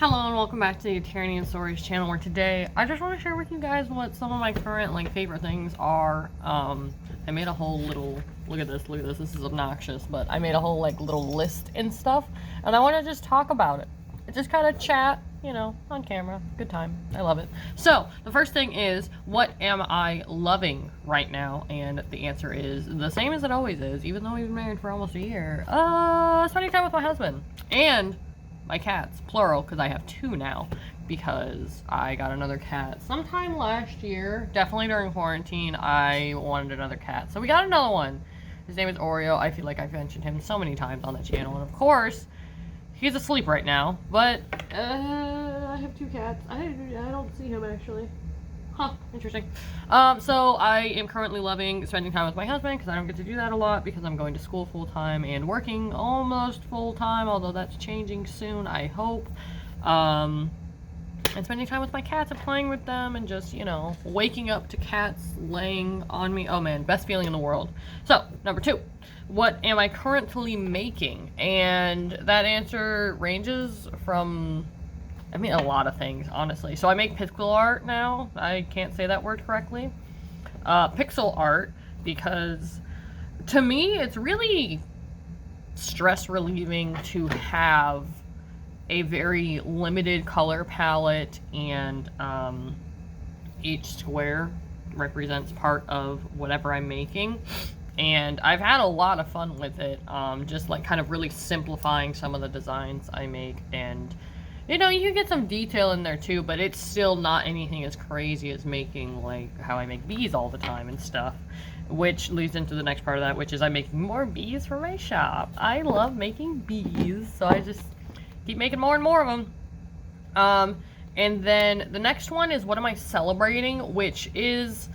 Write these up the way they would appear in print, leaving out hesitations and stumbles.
Hello and welcome back to the Tyranny and Stories channel, where today I just want to share with you guys what some of my current favorite things are. I made a whole little, look at this, this is obnoxious, but I made a whole little list and stuff, and I want to just talk about it. Just kind of chat, on camera. Good time. I love it. So, the first thing is, what am I loving right now? And the answer is the same as it always is, even though we've been married for almost a year. Spending time with my husband. And my cats, plural, because I have two now, because I got another cat sometime last year, definitely during quarantine. I wanted another cat, so we got another one. His name is Oreo. I feel like I've mentioned him so many times on the channel, and of course, he's asleep right now, but I have two cats. I don't see him actually. Huh, interesting. So I am currently loving spending time with my husband, because I don't get to do that a lot because I'm going to school full-time and working almost full-time, although that's changing soon, I hope. And spending time with my cats and playing with them and just, waking up to cats laying on me. Oh man, best feeling in the world. So, number 2. What am I currently making? And that answer ranges from a lot of things, honestly. So I make pixel art now. I can't say that word correctly. Pixel art, because to me, it's really stress relieving to have a very limited color palette, and each square represents part of whatever I'm making. And I've had a lot of fun with it, just kind of really simplifying some of the designs I make. And you can get some detail in there too, but it's still not anything as crazy as making how I make bees all the time and stuff. Which leads into the next part of that, which is I'm making more bees for my shop. I love making bees, so I just keep making more and more of them. And then the next one is, what am I celebrating? Which is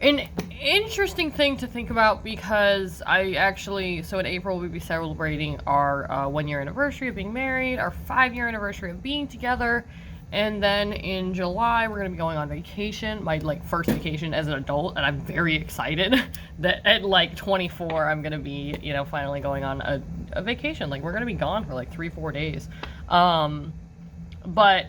an interesting thing to think about, because so in April we'll be celebrating our 1-year anniversary of being married, our 5-year anniversary of being together, and then in July we're going to be going on vacation, my first vacation as an adult, and I'm very excited that at 24 I'm going to be, finally going on a vacation. We're going to be gone for 3-4 days. But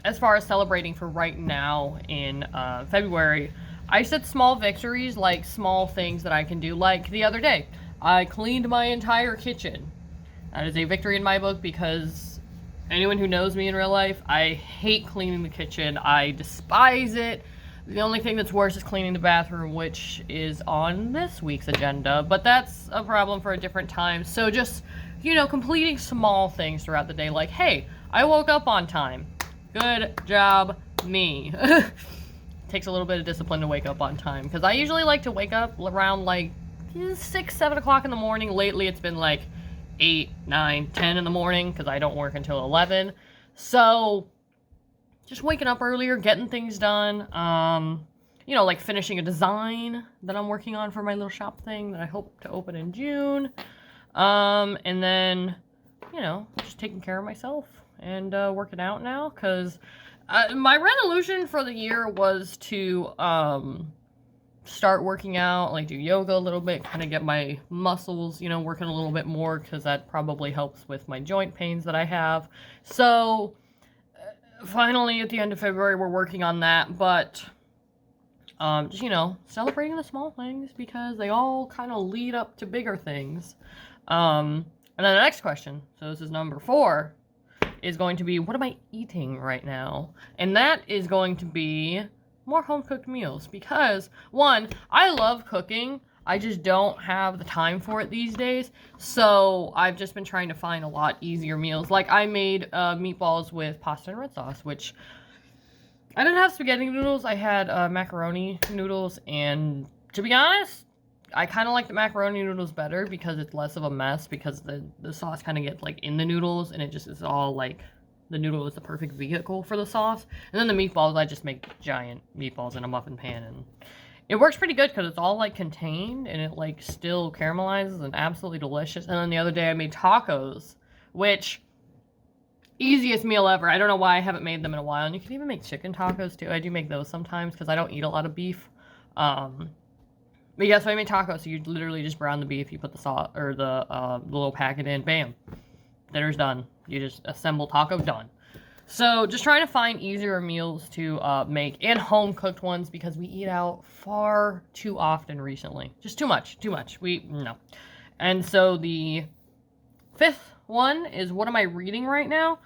as far as celebrating for right now in February, I said small victories, small things that I can do. The other day, I cleaned my entire kitchen. That is a victory in my book, because anyone who knows me in real life, I hate cleaning the kitchen. I despise it. The only thing that's worse is cleaning the bathroom, which is on this week's agenda, but that's a problem for a different time. So just, completing small things throughout the day, hey, I woke up on time. Good job, me. Takes a little bit of discipline to wake up on time, because I usually like to wake up around 6, 7 o'clock in the morning. Lately it's been 8, 9, 10 in the morning, because I don't work until 11. So just waking up earlier, getting things done, finishing a design that I'm working on for my little shop thing that I hope to open in June. And then, just taking care of myself and working out now, because my resolution for the year was to start working out, do yoga a little bit, kind of get my muscles, working a little bit more, because that probably helps with my joint pains that I have. So finally at the end of February we're working on that, but just, celebrating the small things, because they all kind of lead up to bigger things. And then the next question, so this is number 4, is going to be, what am I eating right now? And that is going to be more home-cooked meals, because, 1, I love cooking. I just don't have the time for it these days, so I've just been trying to find a lot easier meals. I made meatballs with pasta and red sauce, which I didn't have spaghetti noodles. I had macaroni noodles, and to be honest, I kind of like the macaroni noodles better, because it's less of a mess, because the sauce kind of gets in the noodles, and it just is all the noodle is the perfect vehicle for the sauce. And then the meatballs, I just make giant meatballs in a muffin pan, and it works pretty good, because it's all contained, and it still caramelizes, and absolutely delicious. And then the other day I made tacos, which, easiest meal ever. I don't know why I haven't made them in a while. And you can even make chicken tacos too. I do make those sometimes, because I don't eat a lot of beef. But yeah, so I made tacos, so you literally just brown the beef, you put the sauce, or the little packet in, bam, dinner's done. You just assemble taco, done. So just trying to find easier meals to make and home cooked ones because we eat out far too often recently. Just too much. No. And so the fifth one is, what am I reading right now?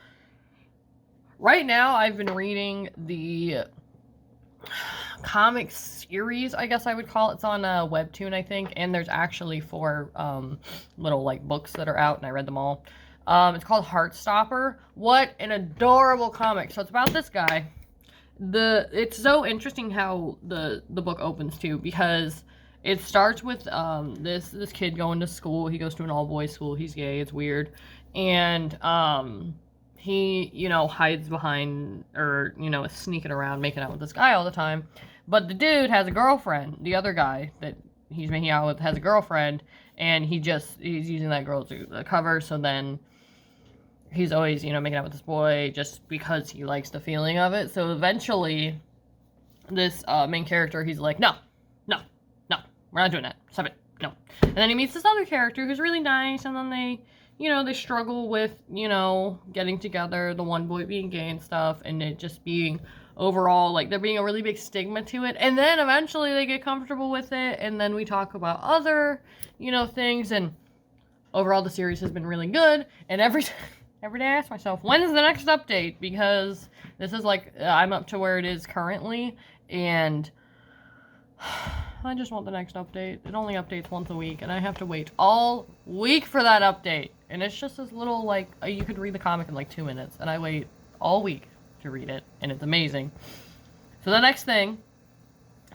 Right now I've been reading the comic series, I guess I would call it. It's on Webtoon, I think, and there's actually 4 little like books that are out, and I read them all. It's called Heartstopper. What an adorable comic. So it's about this guy. It's so interesting how the book opens too, because it starts with this kid going to school. He goes to an all-boys school. He's gay. It's weird. And he, you know, hides behind, or, you know, is sneaking around making out with this guy all the time. But the dude has a girlfriend. The other guy that he's making out with has a girlfriend, and he's using that girl as a cover. So then he's always, you know, making out with this boy just because he likes the feeling of it. So eventually this main character, he's like, no, we're not doing that. Stop it. No. And then he meets this other character who's really nice, and then they, you know, they struggle with, you know, getting together, the one boy being gay and stuff, and it just being overall, like, there being a really big stigma to it. And then eventually they get comfortable with it, and then we talk about other, you know, things, and overall the series has been really good. And every day I ask myself, when is the next update? Because this is like, I'm up to where it is currently, and I just want the next update. It only updates once a week, and I have to wait all week for that update. And it's just this little, like, you could read the comic in like 2 minutes, and I wait all week to read it, and it's amazing. So the next thing,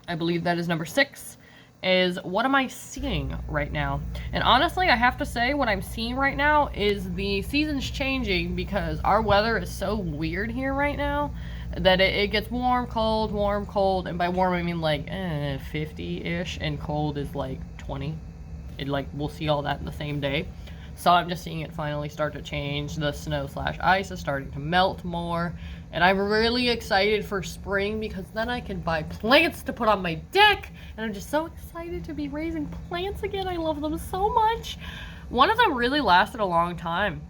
I believe that is number 6, is what am I seeing right now? And honestly, I have to say, what I'm seeing right now is the season's changing, because our weather is so weird here right now that it gets warm, cold, and by warm I mean like 50-ish, and cold is like 20. It, like, we'll see all that in the same day. So I'm just seeing it finally start to change. The snow/ice is starting to melt more, and I'm really excited for spring, because then I can buy plants to put on my deck, and I'm just so excited to be raising plants again. I love them so much. One of them really lasted a long time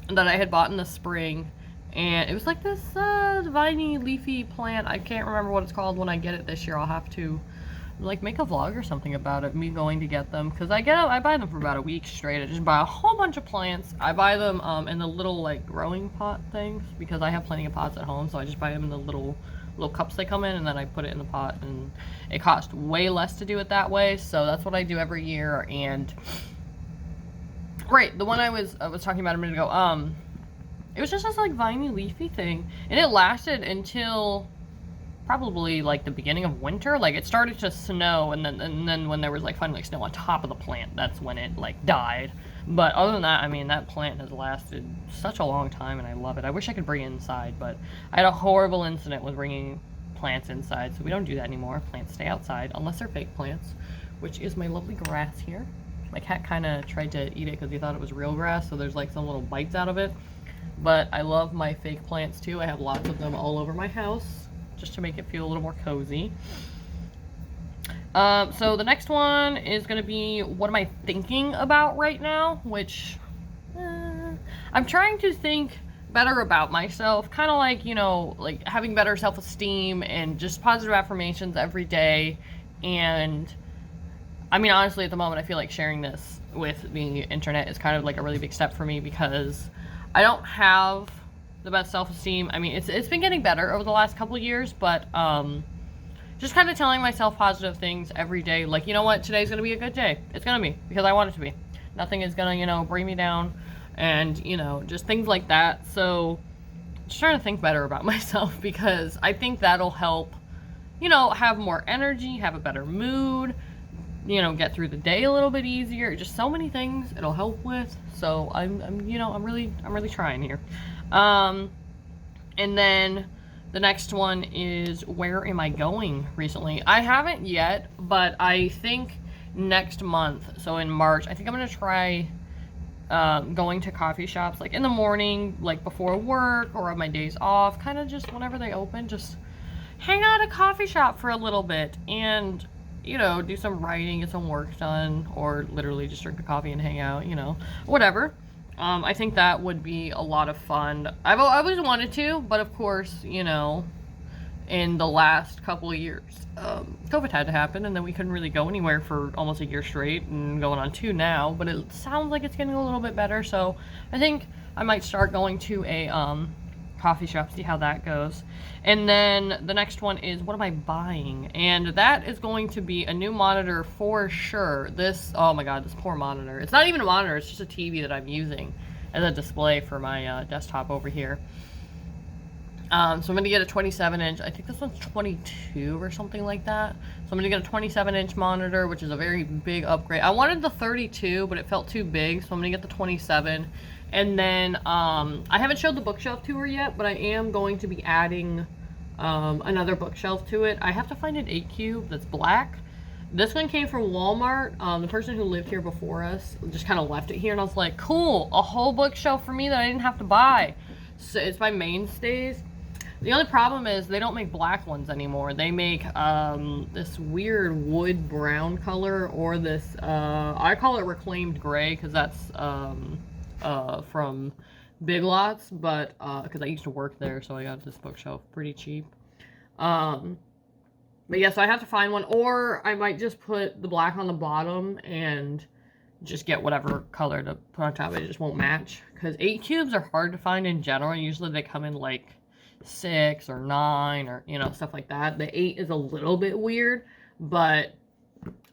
that I had bought in the spring, and it was like this viney leafy plant. I can't remember what it's called. When I get it this year, I'll have to like make a vlog or something about it, me going to get them, because I buy them for about a week straight. I just buy a whole bunch of plants. I buy them in the little like growing pot things, because I have plenty of pots at home, so I just buy them in the little cups they come in, and then I put it in the pot, and it costs way less to do it that way. So that's what I do every year. And right, the one I was talking about a minute ago, it was just this like viney leafy thing, and it lasted until probably like the beginning of winter. Like, it started to snow, and then when there was like finally snow on top of the plant, that's when it like died. But other than that, I mean, that plant has lasted such a long time, and I love it. I wish I could bring it inside, but I had a horrible incident with bringing plants inside, so we don't do that anymore. Plants stay outside unless they're fake plants, which is my lovely grass here. My cat kind of tried to eat it because he thought it was real grass, so there's like some little bites out of it. But I love my fake plants too. I have lots of them all over my house, just to make it feel a little more cozy. So the next one is going to be, what am I thinking about right now? Which, I'm trying to think better about myself. Kind of like, you know, like having better self-esteem and just positive affirmations every day. And, I mean, honestly, at the moment, I feel like sharing this with the internet is kind of like a really big step for me, because I don't have the best self-esteem. I mean, it's been getting better over the last couple of years, but just kind of telling myself positive things every day. Like, you know what, today's gonna be a good day. It's gonna be, because I want it to be. Nothing is gonna, you know, bring me down, and, you know, just things like that. So just trying to think better about myself, because I think that'll help, you know, have more energy, have a better mood, you know, get through the day a little bit easier. Just so many things it'll help with. So I'm you know, I'm really trying here. And then the next one is, where am I going recently? I haven't yet, but I think next month, so in March, I think I'm gonna try going to coffee shops, like in the morning, like before work or on my days off, kind of just whenever they open, just hang out at a coffee shop for a little bit, and, you know, do some writing, get some work done, or literally just drink the coffee and hang out, you know, whatever. I think that would be a lot of fun. I've always wanted to, but of course, you know, in the last couple of years, COVID had to happen, and then we couldn't really go anywhere for almost a year straight, and going on 2 now, but it sounds like it's getting a little bit better, so I think I might start going to a coffee shop, see how that goes. And then the next one is, what am I buying? And that is going to be a new monitor for sure. This, oh my god, this poor monitor. It's not even a monitor, it's just a TV that I'm using as a display for my desktop over here. So I'm going to get a 27-inch. I think this one's 22 or something like that. So I'm going to get a 27-inch monitor, which is a very big upgrade. I wanted the 32, but it felt too big, so I'm going to get the 27. And then I haven't showed the bookshelf to her yet, but I am going to be adding another bookshelf to it. I have to find an 8-cube that's black. This one came from Walmart. The person who lived here before us just kind of left it here, and I was like, cool, a whole bookshelf for me that I didn't have to buy. So it's my mainstays. The only problem is they don't make black ones anymore. They make this weird wood brown color, or this, I call it reclaimed gray, because that's from Big Lots, but because I used to work there, so I got this bookshelf pretty cheap. But yeah, so I have to find one, or I might just put the black on the bottom and just get whatever color to put on top. It just won't match, because 8-cubes are hard to find in general. Usually they come in like 6 or 9 or, you know, stuff like that. The 8 is a little bit weird, but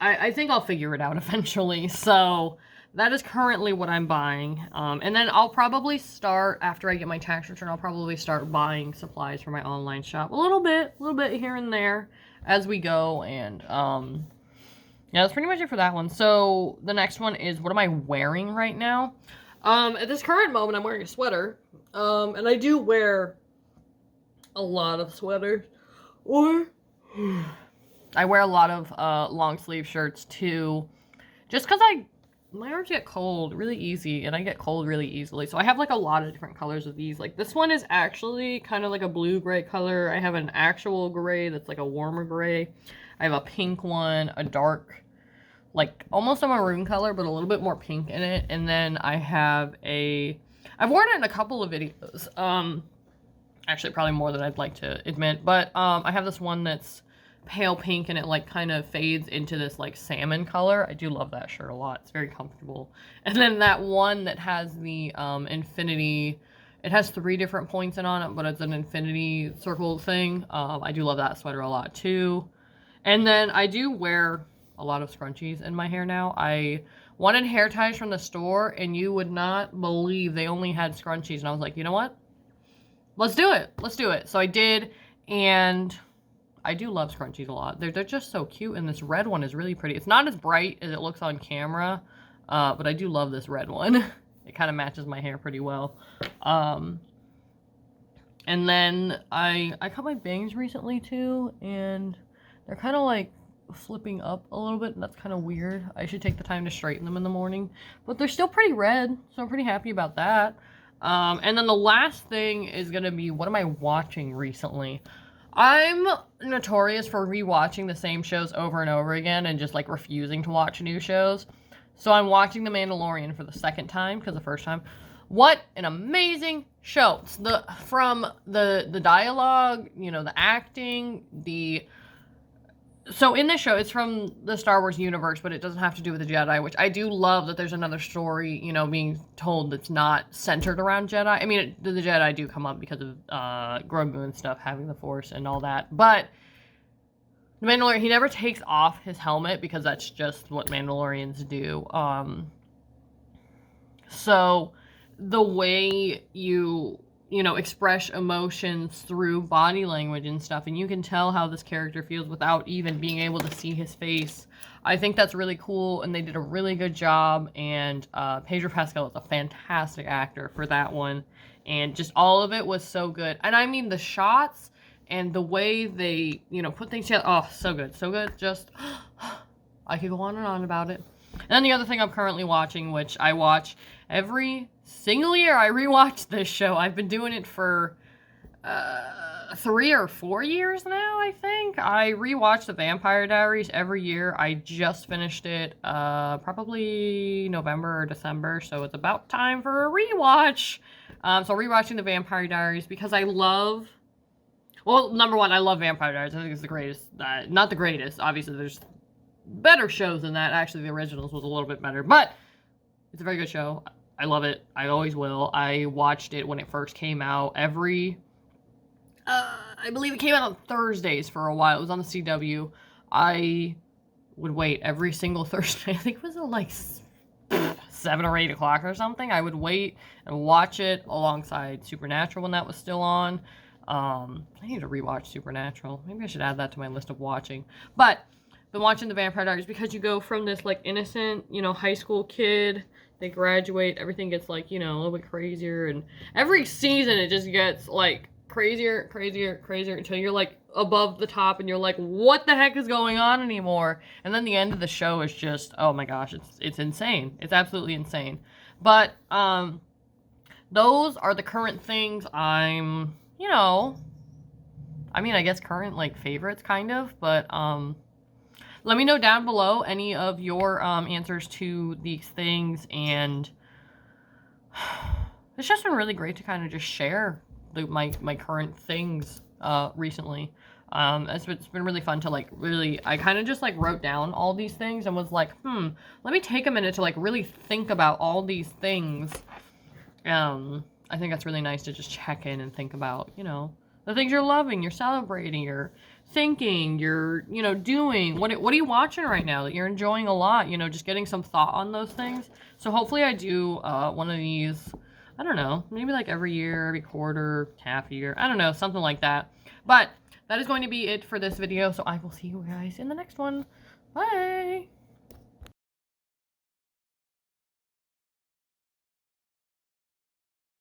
I think I'll figure it out eventually. So that is currently what I'm buying. And then I'll probably start, after I get my tax return, I'll probably start buying supplies for my online shop. A little bit here and there as we go. And yeah, that's pretty much it for that one. So the next one is, what am I wearing right now? At this current moment, I'm wearing a sweater. And I do wear a lot of sweaters, or I wear a lot of long sleeve shirts too, just because my arms get cold really easy, and I get cold really easily. So I have like a lot of different colors of these. Like this one is actually kind of like a blue gray color. I have an actual gray that's like a warmer gray. I have a pink one, a dark, like almost a maroon color, but a little bit more pink in it. And then I have I've worn it in a couple of videos. Actually, probably more than I'd like to admit, but I have this one that's pale pink, and it like kind of fades into this like salmon color. I do love that shirt a lot. It's very comfortable. And then that one that has the infinity, it has 3 different points in on it, but it's an infinity circle thing. I do love that sweater a lot too. And then I do wear a lot of scrunchies in my hair now. I wanted hair ties from the store, and you would not believe they only had scrunchies, and I was like, you know what? Let's do it. Let's do it. So I did, and I do love scrunchies a lot. They're just so cute, and this red one is really pretty. It's not as bright as it looks on camera, but I do love this red one. It kind of matches my hair pretty well. And then I cut my bangs recently too, and they're kind of like flipping up a little bit, and that's kind of weird. I should take the time to straighten them in the morning, but they're still pretty red, so I'm pretty happy about that. And then the last thing is going to be, what am I watching recently? I'm notorious for rewatching the same shows over and over again and just like refusing to watch new shows. So I'm watching The Mandalorian for the second time, because the first time, what an amazing show. It's from the dialogue, you know, the acting, so in this show, it's from the Star Wars universe, but it doesn't have to do with the Jedi, which I do love, that there's another story, you know, being told that's not centered around Jedi. I mean, the Jedi do come up because of Grogu and stuff, having the Force and all that. But the Mandalorian, he never takes off his helmet, because that's just what Mandalorians do. So the way you know, express emotions through body language and stuff, and you can tell how this character feels without even being able to see his face. I think that's really cool, and they did a really good job, and Pedro Pascal is a fantastic actor for that one, and just all of it was so good. And I mean, the shots and the way they, you know, put things together, oh, so good, just, I could go on and on about it. And then the other thing I'm currently watching, which I watch every single year, I rewatch this show. I've been doing it for 3 or 4 years now, I think. I rewatch The Vampire Diaries every year. I just finished it probably November or December, so it's about time for a rewatch. So rewatching The Vampire Diaries because I love... Well, number one, I love Vampire Diaries. I think it's the greatest. Not the greatest. Obviously, there's better shows than that. Actually, the originals was a little bit better, but it's a very good show. I love it. I always will. I watched it when it first came out. I believe it came out on Thursdays for a while. It was on the CW. I would wait every single Thursday. I think it was at like 7 or 8 o'clock or something. I would wait and watch it alongside Supernatural when that was still on. I need to rewatch Supernatural. Maybe I should add that to my list of watching. But been watching The Vampire Diaries because you go from this like innocent, you know, high school kid. They graduate. Everything gets like, you know, a little bit crazier, and every season it just gets like crazier until you're like above the top and you're like, what the heck is going on anymore? And then the end of the show is just, oh my gosh, it's insane. It's absolutely insane. But those are the current things I'm, you know, I mean, I guess current like favorites kind of, but let me know down below any of your answers to these things, and it's just been really great to kind of just share my current things recently. It's been really fun to like really, I kind of just like wrote down all these things and was like, let me take a minute to like really think about all these things. I think that's really nice to just check in and think about, you know, the things you're loving, you're celebrating, you're thinking, you're, you know, doing. What are you watching right now that you're enjoying a lot? You know, just getting some thought on those things. So hopefully I do one of these, I don't know, maybe like every year, every quarter, half a year. I don't know, something like that. But that is going to be it for this video. So I will see you guys in the next one. Bye!